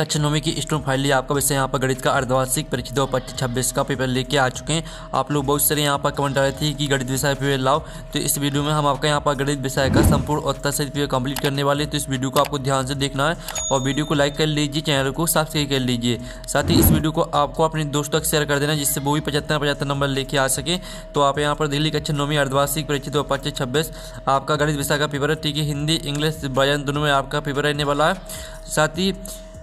कक्षा 9 की student finally आपका वैसे यहाँ पर गणित का अर्धवार्षिक परीक्षा 2025-26 का पेपर लेके आ चुके हैं। आप लोग बहुत सारे यहाँ पर कमेंट आ रहे थे कि गणित विषय पेपर लाओ, तो इस वीडियो में हम आपका यहाँ पर गणित विषय का संपूर्ण और तसल्ली पेपर कंप्लीट करने वाले। तो इस वीडियो को आपको ध्यान से देखना है और वीडियो को लाइक कर लीजिए, चैनल को सब्सक्राइब कर लीजिए। साथ ही इस वीडियो को आपको अपने दोस्तों तक शेयर कर देना जिससे वो भी 75 नंबर लेके आ सके। तो आप यहाँ पर दिल्ली कक्षा 9 अर्धवार्षिक परीक्षा 2025-26 आपका गणित विषय का पेपर है। ठीक है, हिंदी इंग्लिश बयान दोनों में आपका पेपर रहने वाला है। साथ ही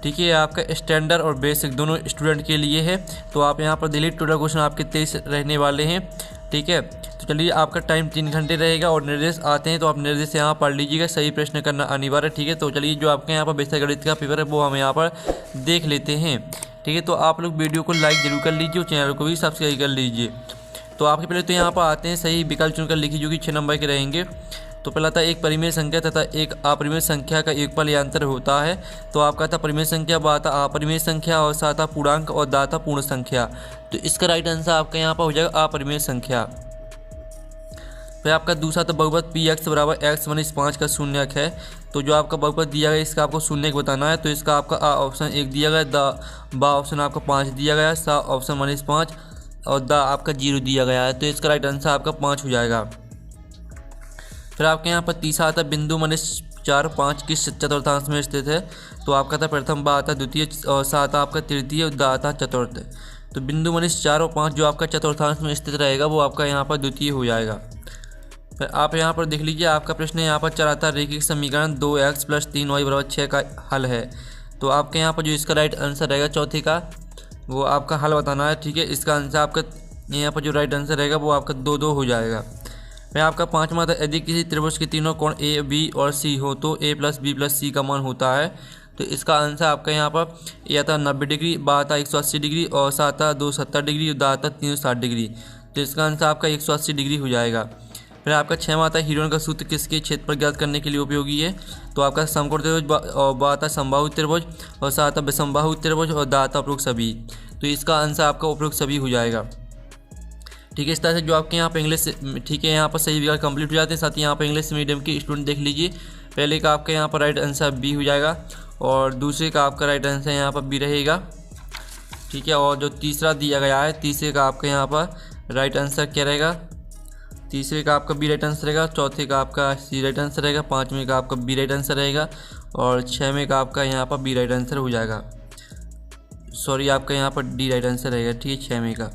ठीक है, आपका स्टैंडर्ड और बेसिक दोनों स्टूडेंट के लिए है। तो आप यहाँ पर दिल्ली टोटल क्वेश्चन आपके 23 रहने वाले हैं। ठीक है, तो चलिए आपका टाइम 3 घंटे रहेगा और निर्देश आते हैं तो आप निर्देश यहाँ पढ़ लीजिएगा, सही प्रश्न करना अनिवार्य। ठीक है, तो चलिए जो आपके यहाँ पर बेसिक गणित का पेपर है वो हम यहाँ पर देख लेते हैं। ठीक है, तो आप लोग वीडियो को लाइक जरूर कर लीजिए और चैनल को भी सब्सक्राइब कर लीजिए। तो आपके पहले तो यहाँ पर आते हैं सही विकल्प चुनकर लिखिए जो कि 6 नंबर के रहेंगे। तो पहला था एक परिमेय संख्या तथा एक अपरिमेय संख्या का योगफल या अंतर होता है। तो आपका था परिमेय संख्या, बा था अपरिमेय संख्या और साथ था पूर्णांक और दा था पूर्ण संख्या। तो इसका राइट आंसर आपका यहाँ पर हो जाएगा अपरिमेय संख्या। फिर आपका दूसरा था बहुपद px बराबर x - 5 का शून्यक है। तो जो आपका बहुपद दिया गया इसका आपको शून्यक बताना है। तो इसका आपका आ ऑप्शन 1 दिया गया, दा बा ऑप्शन आपका 5 दिया गया, सा ऑप्शन -5 और दा आपका 0 दिया गया है। तो इसका राइट आंसर आपका 5 हो जाएगा। फिर आपके यहाँ पर तीसरा आता बिंदु -4 5 किस चतुर्थांश में स्थित है। तो आपका था प्रथम, बा आता द्वितीय और सा आता आपका तृतीय और दा आता चतुर्थ। तो बिंदु -4 और 5 जो आपका चतुर्थांश में स्थित रहेगा वो आपका यहाँ पर द्वितीय हो जाएगा। फिर आप यहाँ पर देख लीजिए, आपका प्रश्न यहाँ पर चल आता रैखिक समीकरण 2x + 3y = 6 का हल है। तो आपके यहाँ पर जो इसका राइट आंसर रहेगा चौथे का वो आपका हल बताना है। ठीक है, इसका आंसर आपका यहाँ पर जो राइट आंसर रहेगा वो आपका 2 हो जाएगा। फिर आपका पाँचवा था यदि किसी त्रिभुज के तीनों कोण ए बी और सी हो तो a + b + c का मान होता है। तो इसका आंसर आपका यहाँ पर ए आता 90 डिग्री, बा आता 180 डिग्री और सा आता 270 डिग्री और दा आता 360 डिग्री। तो इसका आंसर आपका 180 डिग्री हो जाएगा। फिर आपका 6वां आता हीरोन का सूत्र किसके क्षेत्रफल ज्ञात करने के लिए उपयोगी है। तो आपका समकोण त्रिभुज और बा आता समबाहु त्रिभुज और सा आता विषमबाहु त्रिभुज और दा आता उपरोक्त सभी। तो इसका आंसर आपका उपरोक्त सभी हो जाएगा। ठीक है, इस तरह से जो आपके यहाँ पर इंग्लिश, ठीक है, यहाँ पर सही विकल्प कंप्लीट हो जाते हैं। साथ ही यहाँ पर इंग्लिश मीडियम के स्टूडेंट देख लीजिए, पहले का आपका यहाँ पर राइट आंसर बी हो जाएगा और दूसरे का आपका राइट आंसर यहाँ पर बी रहेगा। ठीक है, और जो तीसरा दिया गया है तीसरे का आपका यहाँ पर राइट आंसर क्या रहेगा, तीसरे का आपका बी राइट आंसर रहेगा, चौथे का आपका सी राइट आंसर रहेगा, 5वें का आपका बी राइट आंसर रहेगा और 6वें का आपका यहाँ पर बी राइट आंसर हो जाएगा। सॉरी, आपका यहाँ पर डी राइट आंसर रहेगा। ठीक है, 6वें का।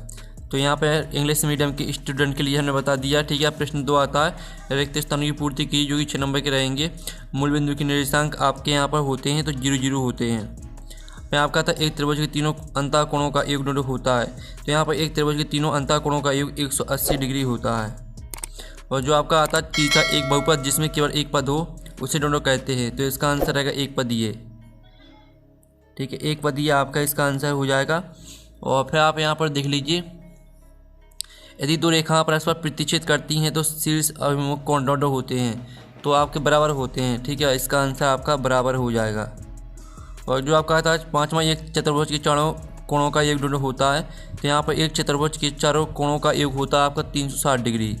तो यहाँ पर इंग्लिश मीडियम के स्टूडेंट के लिए हमने बता दिया। ठीक है, प्रश्न 2 आता है रिक्त स्थानों की पूर्ति की जो कि 6 नंबर के रहेंगे। मूल बिंदु के निर्देशांक आपके यहाँ पर होते हैं तो 0 होते हैं। फिर आपका था एक त्रिभुज के तीनों अंतःकोणों का योग डोडो होता है। तो यहाँ पर एक त्रिभुज के तीनों अंतःकोणों का योग 180 डिग्री होता है। और जो आपका आता है तीसरा एक बहुपद जिसमें केवल एक पद हो उसे डोडो कहते हैं। तो इसका आंसर रहेगा एक पदीय। ठीक है, एक पदीय आपका इसका आंसर हो जाएगा। और फिर आप यहाँ पर देख लीजिए, यदि दो रेखाएं परस्पर प्रतिच्छेद करती हैं तो शीर्ष अभिमुख कोण डोडो होते हैं तो आपके बराबर होते हैं। ठीक है, इसका आंसर आपका बराबर हो जाएगा। और जो आपका आता है 5वां एक चतुर्भुज के चारों कोणों का योग डोडो होता है। तो यहाँ पर एक चतुर्भुज के चारों कोणों का योग होता है आपका 360 डिग्री।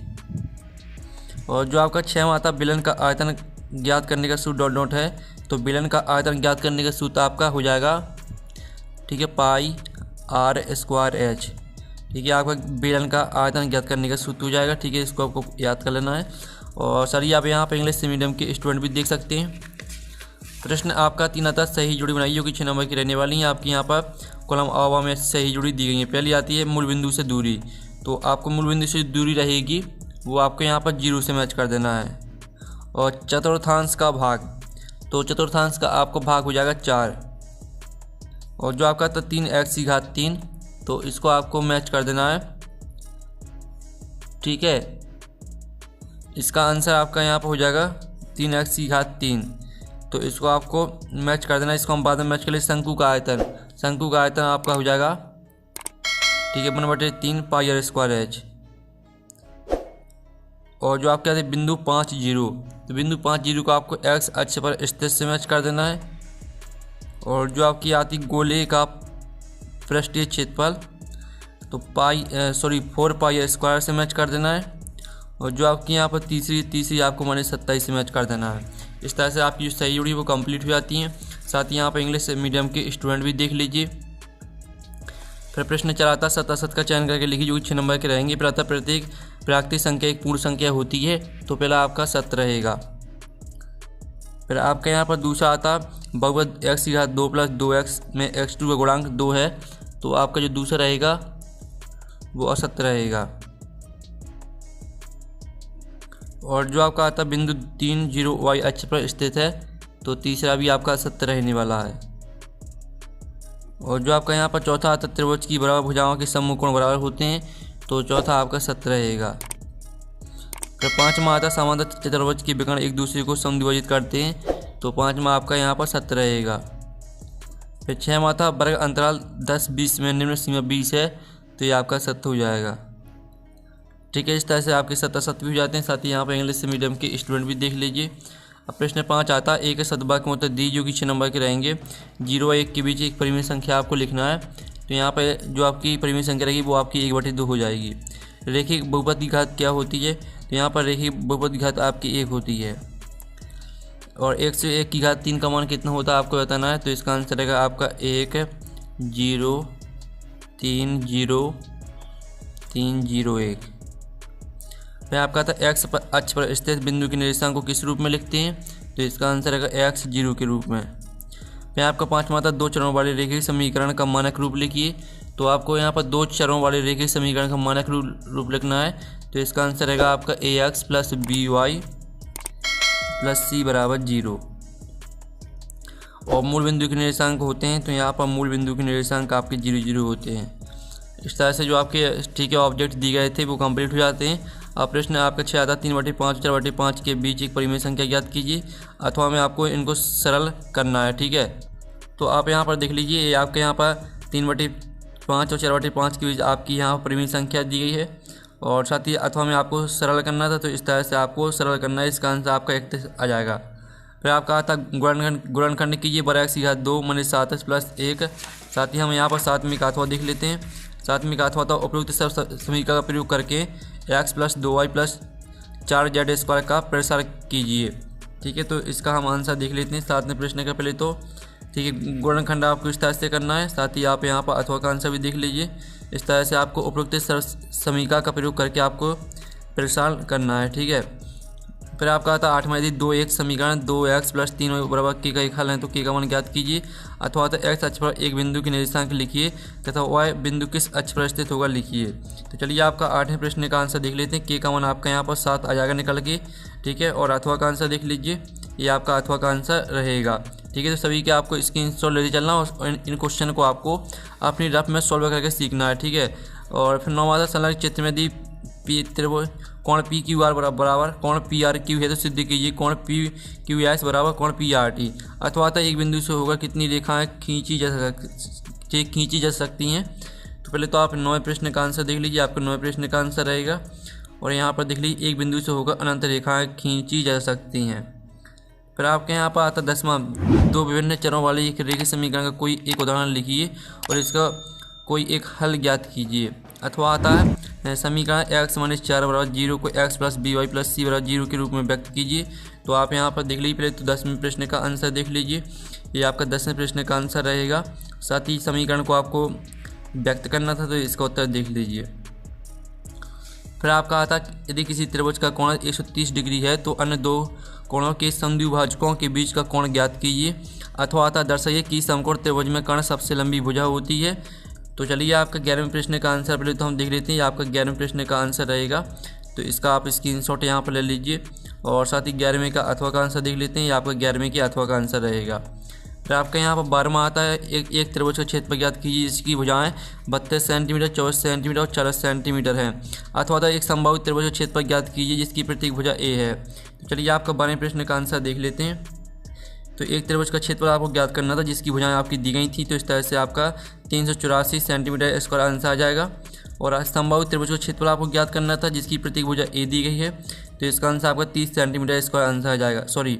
और जो आपका 6वां आता है बेलन का आयतन ज्ञात करने का सूत्र डॉट है। तो बेलन का आयतन ज्ञात करने का सूत्र आपका हो जाएगा, ठीक है, πr²h। ठीक है, आपका बेलन का आयतन ज्ञात करने का सूत्र हो जाएगा। ठीक है, इसको आपको याद कर लेना है। और सर आप यहाँ पर इंग्लिश मीडियम के स्टूडेंट भी देख सकते हैं। प्रश्न आपका 3 आता सही जुड़ी बनाई जो कि 6 नंबर की रहने वाली हैं। आपकी यहाँ पर कॉलम आवा में सही जुड़ी दी गई है। पहली आती है मूल बिंदु से दूरी। तो आपको मूल बिंदु से दूरी रहेगी वो आपको यहाँ पर 0 से मैच कर देना है। और चतुर्थांश का भाग, तो चतुर्थांश का आपको भाग हो जाएगा 4। और जो आपका था 3x⁻3 तो इसको आपको मैच कर देना है। ठीक है, इसका आंसर आपका यहाँ पर हो जाएगा 3x⁻3। तो इसको आपको मैच कर देना है। इसको हम बाद में मैच कर ले। शंकु का आयतन आपका हो जाएगा, ठीक है, 1/3 πr²h। और जो आपके आते बिंदु 5 0, तो बिंदु 5 0 को आपको x अक्ष पर स्थित से मैच कर देना है। और जो आपकी आती गोले का पृष्ठीय क्षेत्रफल तो 4 πr² से मैच कर देना है। और जो आपकी यहाँ पर तीसरी आपको -27 से मैच कर देना है। इस तरह से आपकी जो सही जुड़ी वो कंप्लीट हो जाती हैं। साथ ही यहाँ पर इंग्लिश मीडियम के स्टूडेंट भी देख लीजिए। फिर प्रश्न 4 आता है 77 का चयन करके लिखिए जो 6 नंबर के रहेंगे। फिर आता प्रत्येक प्राकृतिक संख्या एक पूर्ण संख्या होती है, तो पहला आपका 7 रहेगा। फिर आपका यहाँ पर दूसरा आता बहुपद x की घात 2 + 2x में x2 का गुणांक 2 है, तो आपका जो दूसरा रहेगा वो असत्य रहेगा। और जो आपका आता बिंदु 3 0 y अक्ष पर स्थित है, तो तीसरा भी आपका असत्य रहने वाला है। और जो आपका यहाँ पर चौथा आता त्रिभुज की बराबर भुजाओं के समूह कोण बराबर होते हैं, तो चौथा आपका सत्य रहेगा। फिर पाँचवा आता समांतर चतुर्भुज के विकर्ण एक दूसरे को समद्विभाजित करते हैं, तो पाँचवा आपका यहाँ पर सत्य रहेगा। फिर छठवां आता वर्ग अंतराल 10-20 में निम्न सीमा 20 है, तो ये आपका सत्य हो जाएगा। ठीक है, इस तरह से आपके सत्य भी हो जाते हैं। साथ ही यहाँ पर इंग्लिश मीडियम के स्टूडेंट भी देख लीजिए। अब प्रश्न 5 आता एक सदवाक्य में उत्तर दी जो कि 6 नंबर के रहेंगे। 0 और 1 के बीच एक परिमेय संख्या आपको लिखना है, तो यहाँ पे जो आपकी परिमेय संख्या रहेगी वो आपकी 1/2 हो जाएगी। रेखिक बहुपद की घात क्या होती है, तो यहाँ पर रेखिक बहुपद की घात आपकी 1 होती है। और 1 से 1 की घात 3 का मान कितना होता है आपको बताना है, तो इसका आंसर रहेगा आपका 1 0 3 0 3 0 1। फिर आपका था x अक्ष पर स्थित बिंदु के निर्देशांक को किस रूप में लिखते हैं, तो इसका आंसर रहेगा x 0 के रूप में। फिर आपका पाँचवा था 2 चरों वाले रेखिक समीकरण का मानक रूप लिखिए, तो आपको यहाँ पर 2 चरों वाले रेखिक समीकरण का मानक रूप लिखना है, तो इसका आंसर रहेगा आपका ax + by + c = 0। और मूल बिंदु के निर्देशांक होते हैं, तो यहाँ पर मूल बिंदु के निर्देशांक आपके 0 0 होते हैं। इस तरह से जो आपके ठीक है ऑब्जेक्ट दिए गए थे वो कंप्लीट हो जाते हैं। अब प्रश्न आपका 6 आता 3/5 4/5 के बीच एक परिमेय संख्या ज्ञात कीजिए, अथवा में आपको इनको सरल करना है। ठीक है, तो आप यहाँ पर देख लीजिए, ये आपके यहाँ पर 3/5 और 4/5 के बीच आपकी यहाँ परिमेय संख्या दी गई है, और साथ ही अथवा में आपको सरल करना था, तो इस तरह से आपको सरल करना है। इसका आंसर आपका 31 आ जाएगा। फिर आपका आता गुणनखंड कीजिए बराबर x की घात 2 - 7x + 1। साथ ही हम यहाँ पर सातवीं का अथवा देख लेते हैं। सातवीं का अथवा उपयुक्त समीकरण का प्रयोग करके x + 2y + 4z² का प्रसार कीजिए। ठीक है, तो इसका हम आंसर देख लेते हैं 7वें प्रश्न का पहले। तो ठीक है, गुणनखंड आपको इस तरह से करना है। साथ ही आप यहाँ पर अथवा का आंसर भी देख लीजिए। इस तरह से आपको उपयुक्त समीकरण का प्रयोग करके आपको प्रसार करना है। ठीक है, फिर आपका आता 8वां यदि 2 एक समीकरण 2x + 3y = k का एक हल है, तो k का मान ज्ञात कीजिए। अथवा x अक्ष पर एक बिंदु के निर्देशांक लिखिए तथा y बिंदु किस अक्ष पर स्थित होगा लिखिए। तो चलिए आपका 8वें प्रश्न का आंसर देख लेते हैं। k का मान आपका यहाँ पर 7 आ जाएगा निकल के। ठीक है, और अथवा का आंसर देख लीजिए, ये आपका अथवा का आंसर रहेगा। ठीक है, तो सभी के आपको स्क्रीनशॉट लेते चलना और इन क्वेश्चन को आपको अपनी रफ में सॉल्व करके सीखना है। ठीक है, और फिर 9वां संलग्न चित्र में यदि त्रिभुज कोण PQR बराबर कोण PRQ है, तो सिद्ध कीजिए कोण PQS बराबर कोण PRT। अथवा एक बिंदु से होगा कितनी रेखाएं खींची जा सकती हैं। तो पहले तो आप 9वें प्रश्न का आंसर देख लीजिए, आपका 9वें प्रश्न का आंसर रहेगा। और यहाँ पर देख लीजिए एक बिंदु से होगा अनंत रेखाएं खींची जा सकती हैं। फिर आपके यहाँ पर आता 10वां 2 विभिन्न चरों वाले एक रेखीय समीकरण का कोई एक उदाहरण लिखिए और इसका कोई एक हल ज्ञात कीजिए। अथवा आता है समीकरण x - 4 = 0 को x + by + c = 0 के रूप में व्यक्त कीजिए। तो आप यहाँ पर देख लीजिए पहले तो 10वें प्रश्न का आंसर देख लीजिए, ये आपका 10वें प्रश्न का आंसर रहेगा। साथ ही समीकरण को आपको व्यक्त करना था, तो इसका उत्तर देख लीजिए। फिर आपका आता यदि किसी त्रिभुज का कोण 130 डिग्री है, तो अन्य 2 कोणों के समद्विभाजकों के बीच का कोण ज्ञात कीजिए। अथवा आता दर्शाइए कि समकोण त्रिभुज में कर्ण सबसे लंबी भुजा होती है। तो चलिए आपका 11वें प्रश्न का आंसर पहले तो हम देख लेते हैं। ये आपका 11वें प्रश्न का आंसर रहेगा, तो इसका आप स्क्रीनशॉट यहाँ पर ले लीजिए। और साथ ही 11वें का अथवा का आंसर देख लेते हैं। ये आपका 11वें के अथवा का आंसर रहेगा। फिर आपका यहाँ पर 12वां आता है एक त्रिभुज का क्षेत्रफल ज्ञात कीजिए जिसकी भुजाएं 32 सेंटीमीटर 24 सेंटीमीटर और 40 सेंटीमीटर हैं। अथवा एक संभावित त्रिभुज का क्षेत्रफल ज्ञात कीजिए जिसकी प्रतीक भुजा ए है। तो चलिए आपका 12वें प्रश्न का आंसर देख लेते हैं। तो एक त्रिभुज का क्षेत्रफल आपको ज्ञात करना था जिसकी भुजाएं आपकी दी गई थी, तो इस तरह से आपका 384 सेंटीमीटर स्क्वायर आंसर आ जाएगा। और संभावित त्रिभुज का क्षेत्रफल आपको ज्ञात करना था जिसकी प्रतीक भुजा ए दी गई है, तो इसका आंसर आपका 30 सेंटीमीटर स्क्वायर आंसर आ जाएगा। सॉरी,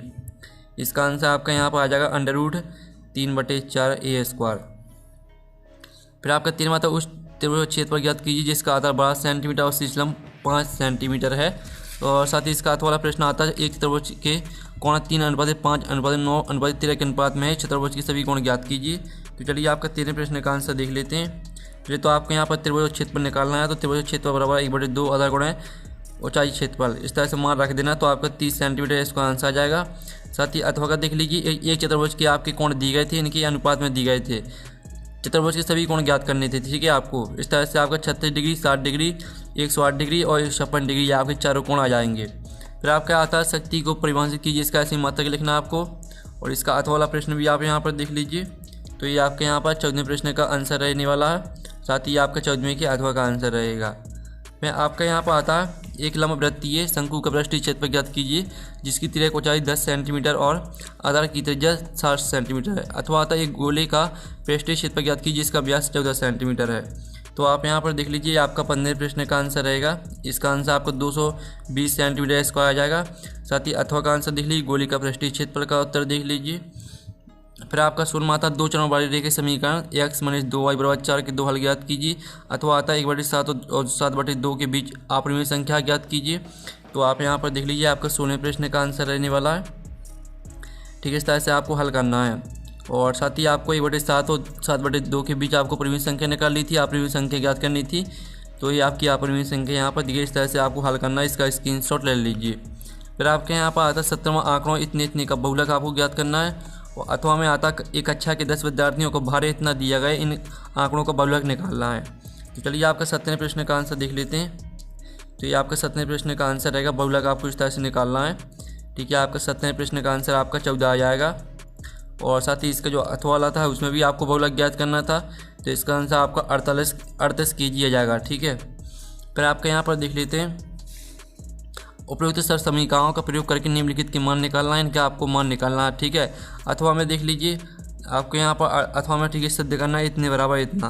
इसका आंसर आपका यहाँ पर आ जाएगा √3/4a²। फिर आपका 13वां था उस त्रिभुज का क्षेत्रफल ज्ञात कीजिए जिसका आधार 12 सेंटीमीटर और शीर्ष लंब 5 सेंटीमीटर है। और साथ ही इसका अथवा वाला प्रश्न आता है एक त्रिभुज के कोण 3:5:9:13 के अनुपात में है। चतुर्भुज के सभी कोण ज्ञात कीजिए। तो चलिए आपका 13वें प्रश्न का आंसर देख लेते हैं। चलिए तो आपको यहाँ पर त्रिभुज क्षेत्रफल निकालना है। तो त्रिभुज क्षेत्रफल बराबर 1/2 आधा गुणा ऊंचाई क्षेत्रफल, इस तरह से मान रख देना। तो आपका 30 सेंटीमीटर इसका आंसर आ जाएगा। साथ ही अथवा का देख लीजिए, एक चतुर्भुज के आपके कोण दिए गए थे, इनके अनुपात में दिए गए थे। चतुर्भुज के सभी कोण ज्ञात करने थे, ठीक है आपको। इस तरह से आपका 36 डिग्री, 60 डिग्री, 108 डिग्री और 156 डिग्री, ये आपके चारों कोण आ जाएंगे। फिर आपका आता है शक्ति को परिभाषित कीजिए, इसका ऐसी मात्रक लिखना है आपको। और इसका अथवा वाला प्रश्न भी आप यहाँ पर देख लीजिए। तो ये आपके यहाँ पर 14वें प्रश्न का आंसर रहने वाला है। साथ ही आपका 14वें के अथवा का आंसर रहेगा। फिर आपका यहाँ पर आता है एक लंबवृत्तीय शंकु का पृष्ठीय क्षेत्रफल ज्ञात कीजिए, जिसकी तिर्यक ऊंचाई 10 सेंटीमीटर और आधार की त्रिज्या 60 सेंटीमीटर है। अथवा आता है एक गोले का पृष्ठीय क्षेत्रफल ज्ञात कीजिए, जिसका व्यास 14 सेंटीमीटर है। तो आप यहाँ पर देख लीजिए, आपका 15वें प्रश्न का आंसर रहेगा। इसका आंसर आपको 220 सेंटीमीटर स्क्वायर आ जाएगा। साथ ही अथवा का आंसर देख लीजिए, गोली का पृष्ठीय क्षेत्रफल का उत्तर देख लीजिए। फिर आपका शून्य आता है 2 चरणों वाली रेखा समीकरण x - 2y = 4 के 2 हल ज्ञात कीजिए। अथवा आता है 1/7 और 7/2 के बीच अपरिमेय संख्या ज्ञात कीजिए। तो आप यहाँ पर देख लीजिए, आपका 16वें प्रश्न का आंसर रहने वाला है। ठीक है, इस तरह से आपको हल करना है। और साथ ही आपको 1/7 और 7/2 के बीच आपको परिमेय संख्या निकालनी थी, अपरिमेय संख्या ज्ञात करनी थी। तो ये आपकी अपरिमेय संख्या यहाँ पर दी गई, इस तरह से आपको हल करना है। इसका स्क्रीनशॉट ले लीजिए। फिर आपके यहाँ पर आता है 17वां आंकड़ों इतने इतने का बहुलक आपको ज्ञात करना है। और अथवा में आता एक कक्षा के 10 विद्यार्थियों को भार इतना दिया गया, इन आंकड़ों का बहुलक निकालना है। तो चलिए आपका 17वें प्रश्न का आंसर देख लेते हैं। तो ये आपका 17वें प्रश्न का आंसर रहेगा, बहुलक आपको इस तरह से निकालना है। ठीक है, आपका 17वें प्रश्न का आंसर आपका 14 आ जाएगा। और साथ ही इसका जो अथवा वाला था उसमें भी आपको बहुलक ज्ञात करना था। तो इसका आंसर आपका 38 kg आ जाएगा। ठीक है, फिर आपका यहाँ पर देख लेते हैं, उपयुक्त सर समीकरणों का प्रयोग करके निम्नलिखित के मान निकालना है, इनका आपको मान निकालना है। ठीक है, अथवा में देख लीजिए, आपको यहाँ पर अथवा में ठीक है सिद्ध करना है इतने बराबर इतना।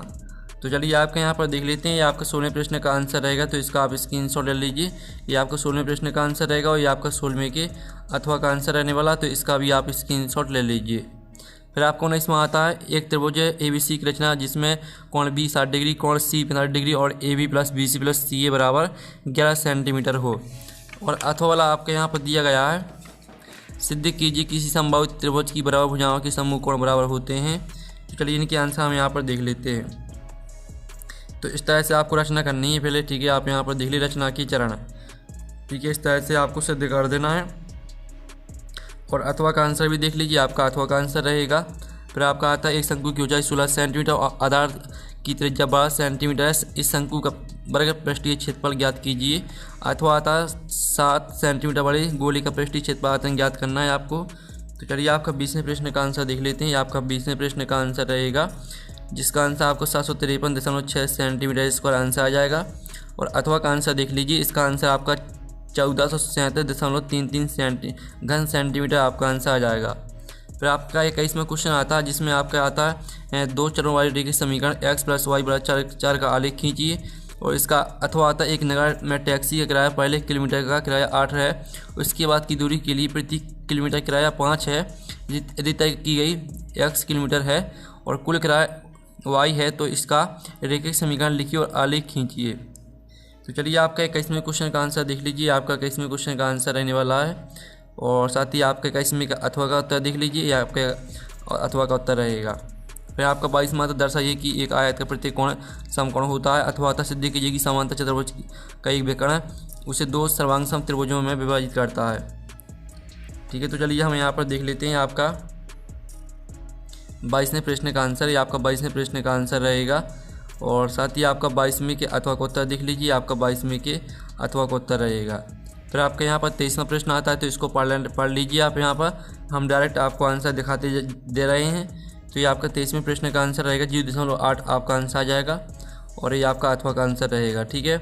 तो चलिए आपके यहाँ पर देख लेते हैं, ये आपका 16वें प्रश्न का आंसर रहेगा। तो इसका आप स्क्रीनशॉट ले लीजिए। ये आपका 16वें प्रश्न का आंसर रहेगा और ये आपका 16वें के अथवा का आंसर रहने वाला। तो इसका भी आप स्क्रीनशॉट ले लीजिए। फिर आपको ना इसमें आता है एक त्रिभुज ABC की रचना, जिसमें कोण B 60 डिग्री, कोण C 45 डिग्री और AB + BC + CA बराबर 11 सेंटीमीटर हो। और अथवा वाला आपके यहाँ पर दिया गया है, सिद्ध कीजिए किसी संभावित त्रिभुज की बराबर भुजाओं के समूह कोण बराबर होते हैं। तो चलिए इनके आंसर हम यहाँ पर देख लेते हैं। तो इस तरह से आपको रचना करनी है पहले। ठीक है, आप यहाँ पर देख लीजिए रचना की चरण। ठीक है, इस तरह से आपको सिद्ध कर देना है। और अथवा का आंसर भी देख लीजिए, आपका अथवा का आंसर रहेगा। फिर आपका आता है एक शंकु की ऊंचाई 16 सेंटीमीटर और आधार की त्रिज्या 12 सेंटीमीटर है। इस शंकु का वर्ग पृष्ठीय क्षेत्रफल ज्ञात कीजिए। अथवा आता है 7 सेंटीमीटर बड़े गोली का पृष्ठीय क्षेत्रफल ज्ञात करना है आपको। तो चलिए आपका 20वें प्रश्न का आंसर देख लेते हैं। आपका 20वें प्रश्न का आंसर रहेगा, जिसका आंसर आपको 753.6 सेंटीमीटर स्क्वायर आंसर आ जाएगा। और अथवा का आंसर देख लीजिए, इसका आंसर आपका 1437.33 घन सेंटीमीटर आपका आंसर आ जाएगा। फिर आपका 21वां क्वेश्चन आता है, जिसमें आपका आता है 2 चरों वाली रेखीय समीकरण x + y = 4 का आलेख खींचिए। और इसका अथवा आता है एक नगर में टैक्सी का किराया पहले किलोमीटर का किराया 8 है, उसके बाद की दूरी के लिए प्रति किलोमीटर किराया 5 है। यदि तय की गई x किलोमीटर है और कुल किराया y है, तो इसका रेखीय समीकरण लिखिए और आलेख खींचिए। तो चलिए आपका 21वें क्वेश्चन का आंसर देख लीजिए। आपका 21वें क्वेश्चन का आंसर रहने वाला है। और साथ ही आपका 21वें का अथवा का उत्तर देख लीजिए, यह आपके अथवा का उत्तर रहेगा। फिर आपका 22वां तो दर्शाइए कि एक आयत का प्रत्येक कोण समकोण होता है। अथवा आता सिद्ध कीजिए कि समांतर चतुर्भुज का एक विकर्ण उसे 2 सर्वांग सम त्रिभुजों में विभाजित करता है। ठीक है, तो चलिए हम यहाँ पर देख लेते हैं आपका 22वें प्रश्न का आंसर। ये आपका 22वें प्रश्न का आंसर रहेगा। और साथ ही आपका 22वें के अथवा का उत्तर देख लीजिए, आपका 22वें के अथवा का उत्तर रहेगा। फिर आपके यहाँ पर 23वां प्रश्न आता है, तो इसको पढ़ लीजिए आप। यहाँ पर हम डायरेक्ट आपको आंसर दिखाते दे रहे हैं। तो ये आपका 23वें प्रश्न का आंसर रहेगा, 0.8 आपका आंसर आ जाएगा। और ये आपका अथवा का आंसर रहेगा। ठीक है,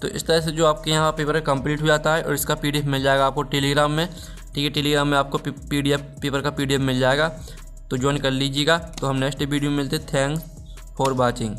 तो इस तरह से जो आपके यहाँ पेपर कंप्लीट हो जाता है और इसका PDF मिल जाएगा आपको टेलीग्राम में। ठीक है, टेलीग्राम में आपको पेपर का PDF मिल जाएगा, तो ज्वाइन कर लीजिएगा। तो हम नेक्स्ट वीडियो में मिलते। Thanks for watching.